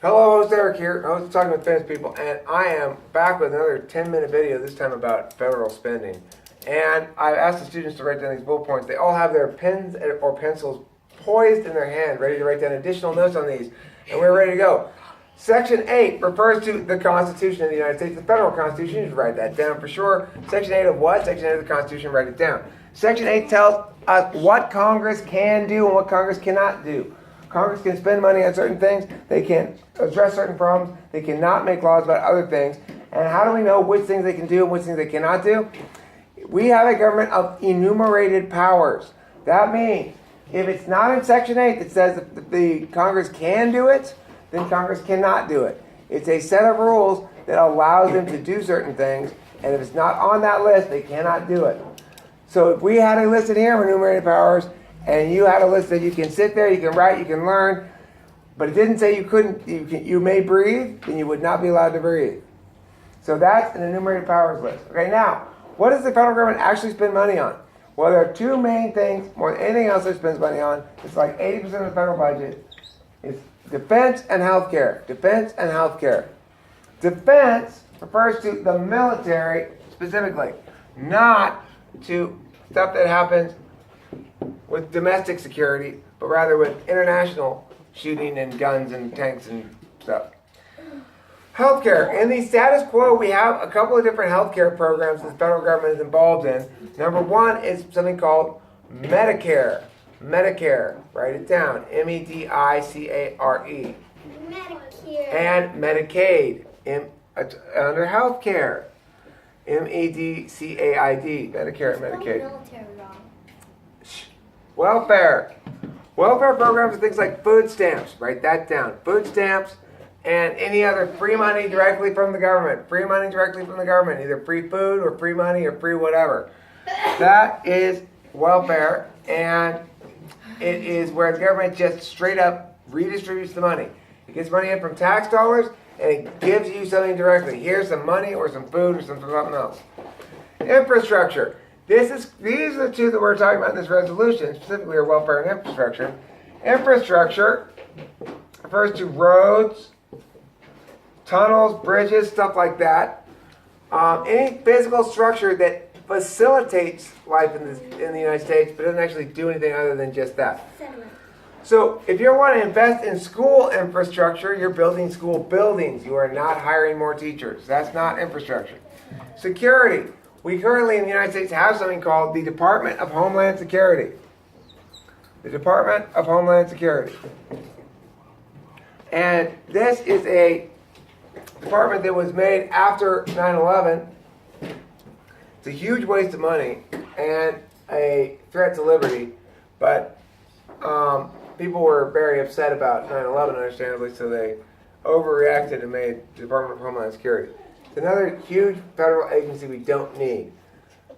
Hello, host Eric here, host of Talking with Famous People, and I am back with another 10-minute video, this time about federal spending. And I've asked the students to write down these bullet points. They all have their pens or pencils poised in their hand, ready to write down additional notes on these, and we're ready to go. Section 8 refers to the Constitution of the United States, the federal Constitution. You should write that down for sure. Section 8 of what? Section 8 of the Constitution, write it down. Section 8 tells us what Congress can do and what Congress cannot do. Congress can spend money on certain things. They can address certain problems. They cannot make laws about other things. And how do we know which things they can do and which things they cannot do? We have a government of enumerated powers. That means if it's not in Section 8 that says that the Congress can do it, then Congress cannot do it. It's a set of rules that allows them to do certain things, and if it's not on that list, they cannot do it. So if we had a list in here of enumerated powers, and you had a list that you can sit there, you can write, you can learn, but it didn't say you couldn't, you may breathe, then you would not be allowed to breathe. So that's an enumerated powers list. Okay, now, what does the federal government actually spend money on? Well, there are two main things, more than anything else it spends money on. It's like 80% of the federal budget. It's defense and healthcare. Defense and healthcare. Defense refers to the military specifically, not to stuff that happens with domestic security, but rather with international shooting and guns and tanks and stuff. Healthcare. In the status quo, we have a couple of different healthcare programs that the federal government is involved in. Number one is something called Medicare. Medicare. Write it down. M-E-D-I-C-A-R-E. Medicare. And Medicaid. Under healthcare. M-E-D-C-A-I-D. Medicare and Medicaid. Military wrong. Welfare. Welfare programs are things like food stamps. Write that down. Food stamps and any other free money directly from the government. Free money directly from the government. Either free food or free money or free whatever. That is welfare, and it is where the government just straight up redistributes the money. It gets money in from tax dollars and it gives you something directly. Here's some money or some food or something else. Infrastructure. These are the two that we're talking about in this resolution, specifically are welfare and infrastructure. Infrastructure refers to roads, tunnels, bridges, stuff like that. Any physical structure that facilitates life in the United States, but doesn't actually do anything other than just that. So if you want to invest in school infrastructure, you're building school buildings. You are not hiring more teachers. That's not infrastructure. Security. We currently in the United States have something called the Department of Homeland Security. The Department of Homeland Security. And this is a department that was made after 9/11. It's a huge waste of money and a threat to liberty, but people were very upset about 9/11, understandably, so they overreacted and made the Department of Homeland Security. It's another huge federal agency we don't need.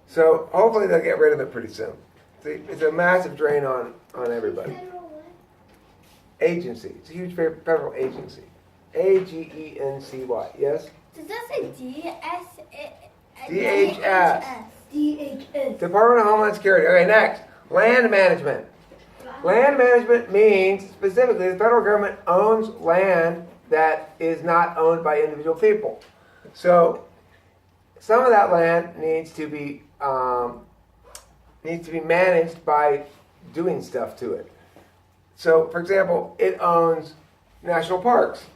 So hopefully they'll get rid of it pretty soon. It's a massive drain on everybody. Agency. It's a huge federal agency. A-G-E-N-C-Y. Yes? Does that say D-S? D-H-S. D-H-S. Department of Homeland Security. Okay, next. Land management. Land management means, specifically, the federal government owns land that is not owned by individual people. So, some of that land needs to be managed by doing stuff to it. So, for example, it owns national parks,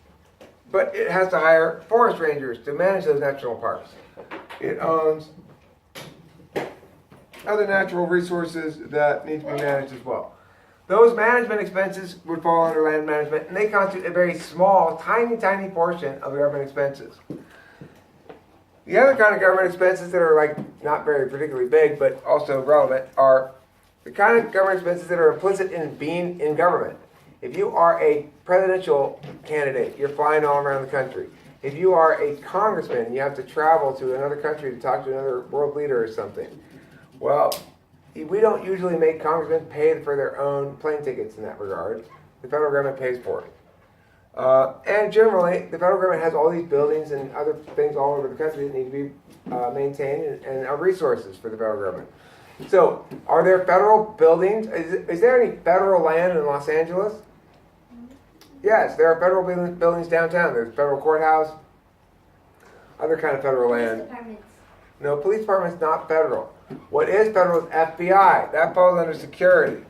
but it has to hire forest rangers to manage those national parks. It owns other natural resources that need to be managed as well. Those management expenses would fall under land management, and they constitute a very small, tiny, tiny portion of the government expenses. The other kind of government expenses that are like not very particularly big, but also relevant, are the kind of government expenses that are implicit in being in government. If you are a presidential candidate, you're flying all around the country. If you are a congressman and you have to travel to another country to talk to another world leader or something, well, we don't usually make congressmen pay for their own plane tickets in that regard. The federal government pays for it. And generally, the federal government has all these buildings and other things all over the country that need to be maintained and are resources for the federal government. So, are there federal buildings? Is there any federal land in Los Angeles? Yes, there are federal buildings downtown. There's federal courthouse, other kind of federal Police land. departments. No, police department's not federal. What is federal is FBI. That falls under security.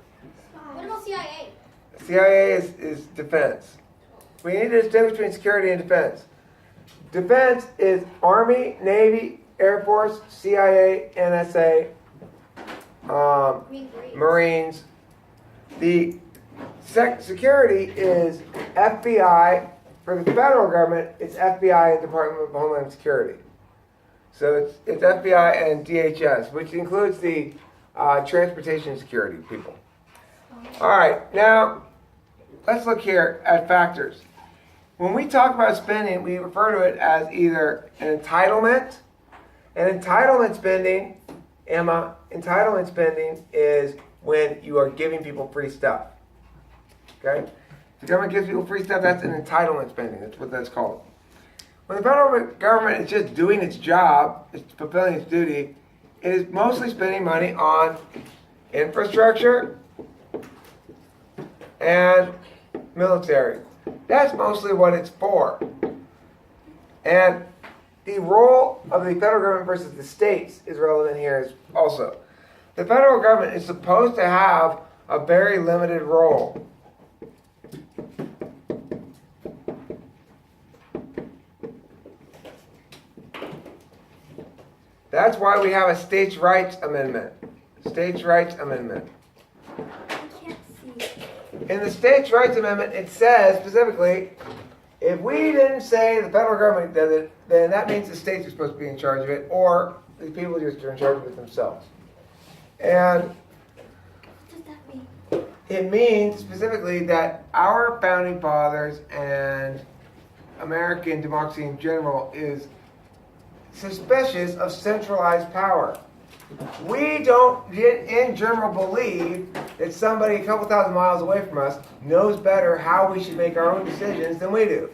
What about CIA? CIA is defense. We need to distinguish between security and defense. Defense is Army, Navy, Air Force, CIA, NSA, Marines. The security is FBI. For the federal government, it's FBI and Department of Homeland Security. So it's FBI and DHS, which includes the transportation security people. All right, now let's look here at factors. When we talk about spending, we refer to it as either an entitlement. An entitlement spending, Emma, entitlement spending is when you are giving people free stuff. Okay? If the government gives people free stuff, that's an entitlement spending. That's what that's called. When the federal government is just doing its job, it's fulfilling its duty, it is mostly spending money on infrastructure and military. That's mostly what it's for. And the role of the federal government versus the states is relevant here also. The federal government is supposed to have a very limited role. That's why we have a states' rights amendment. States' rights amendment. I can't see. In the states' rights amendment, it says specifically, if we didn't say the federal government does it, then that means the states are supposed to be in charge of it, or the people just are in charge of it themselves. And What does that mean? it means specifically that our founding fathers and American democracy in general is suspicious of centralized power. We don't, in general, believe that somebody a couple thousand miles away from us knows better how we should make our own decisions than we do.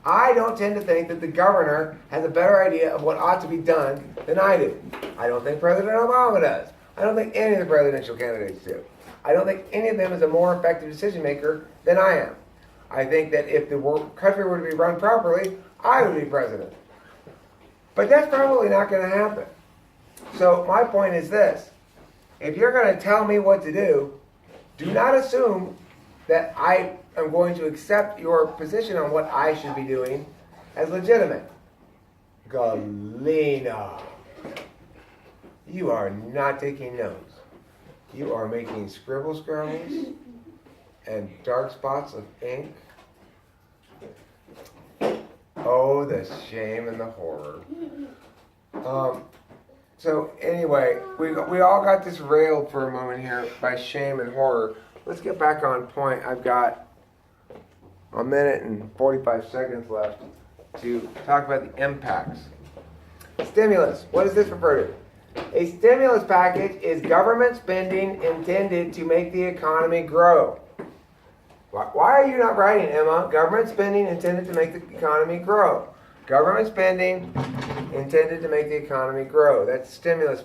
I don't tend to think that the governor has a better idea of what ought to be done than I do. I don't think President Obama does. I don't think any of the presidential candidates do. I don't think any of them is a more effective decision maker than I am. I think that if the country were to be run properly, I would be president. But that's probably not going to happen. So my point is this. If you're going to tell me what to do, do not assume that I am going to accept your position on what I should be doing as legitimate. Galena. You are not taking notes. You are making scribbles and dark spots of ink. Oh, the shame and the horror. So anyway, we all got derailed for a moment here by shame and horror. Let's get back on point. I've got a minute and 45 seconds left to talk about the impacts. Stimulus. What does this refer to? A stimulus package is government spending intended to make the economy grow. Why are you not writing, Emma? Government spending intended to make the economy grow. Government spending intended to make the economy grow. That's stimulus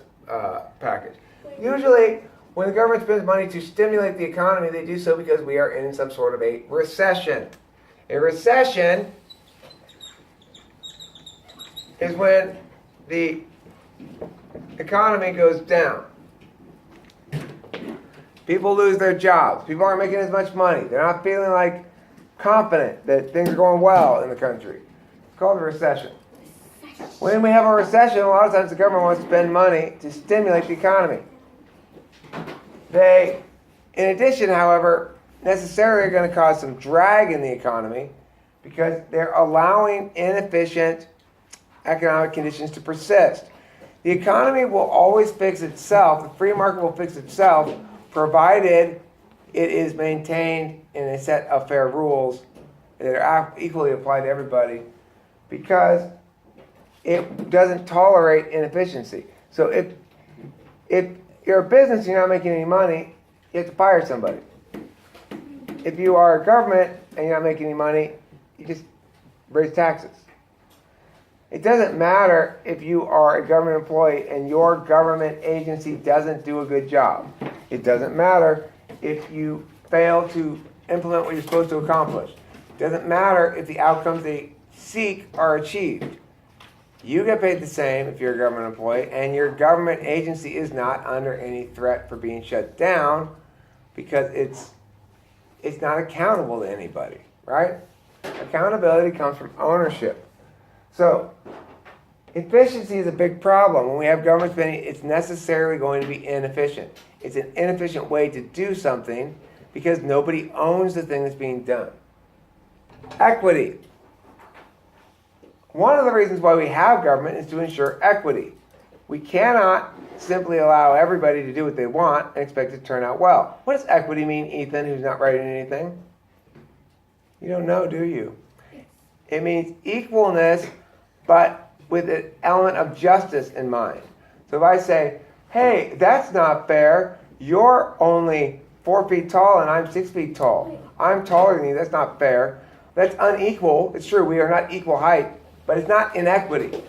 package. Usually, when the government spends money to stimulate the economy, they do so because we are in some sort of a recession. A recession is when the economy goes down. People lose their jobs. People aren't making as much money. They're not feeling like confident that things are going well in the country. It's called a recession. When we have a recession, a lot of times the government wants to spend money to stimulate the economy. They, in addition, however, necessarily are going to cause some drag in the economy because they're allowing inefficient economic conditions to persist. The economy will always fix itself. The free market will fix itself, provided it is maintained in a set of fair rules that are equally applied to everybody, because it doesn't tolerate inefficiency. So if you're a business and you're not making any money, you have to fire somebody. If you are a government and you're not making any money, you just raise taxes. It doesn't matter if you are a government employee and your government agency doesn't do a good job. It doesn't matter if you fail to implement what you're supposed to accomplish. Doesn't matter if the outcomes they seek are achieved. You get paid the same if you're a government employee, and your government agency is not under any threat for being shut down because it's not accountable to anybody, right? Accountability comes from ownership. So, efficiency is a big problem. When we have government spending, it's necessarily going to be inefficient. It's an inefficient way to do something because nobody owns the thing that's being done. Equity. One of the reasons why we have government is to ensure equity. We cannot simply allow everybody to do what they want and expect it to turn out well. What does equity mean, Ethan, who's not writing anything? You don't know, do you? It means equalness, but with an element of justice in mind. So if I say, hey, that's not fair, you're only 4 feet tall and I'm 6 feet tall. I'm taller than you, that's not fair. That's unequal. It's true, we are not equal height, but it's not inequity.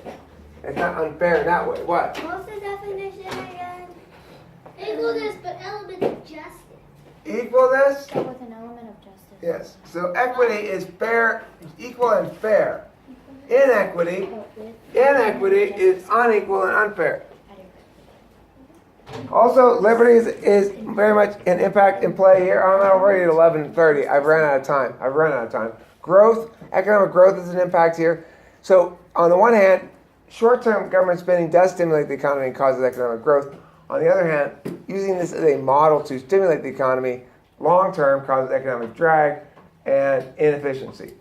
It's not unfair in that way. What? What's the definition again? Equalness, but element of justice. Equalness? With an element of justice. Yes. So equity is fair, equal and fair. Inequity is unequal and unfair. Also, liberty is very much an impact in play here. I'm already at 11:30. I've run out of time. Growth, economic growth is an impact here. So on the one hand, short-term government spending does stimulate the economy and causes economic growth. On the other hand, using this as a model to stimulate the economy, long-term causes economic drag and inefficiency.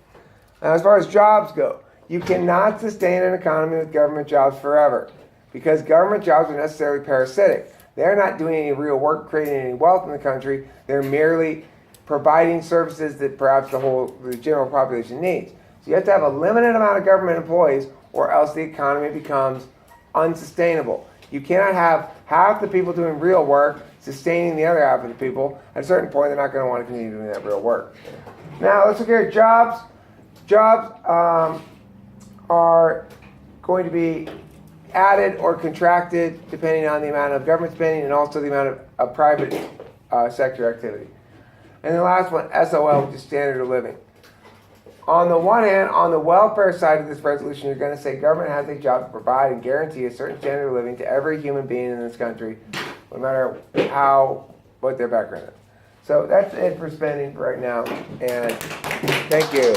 Now, as far as jobs go, you cannot sustain an economy with government jobs forever because government jobs are necessarily parasitic. They're not doing any real work, creating any wealth in the country. They're merely providing services that perhaps the general population needs. So you have to have a limited amount of government employees or else the economy becomes unsustainable. You cannot have half the people doing real work sustaining the other half of the people. At a certain point, they're not going to want to continue doing that real work. Now, let's look here at jobs. Jobs are going to be added or contracted depending on the amount of government spending and also the amount of private sector activity. And the last one, SOL, which is standard of living. On the one hand, on the welfare side of this resolution, you're going to say government has a job to provide and guarantee a certain standard of living to every human being in this country, no matter what their background is. So that's it for spending right now, and thank you.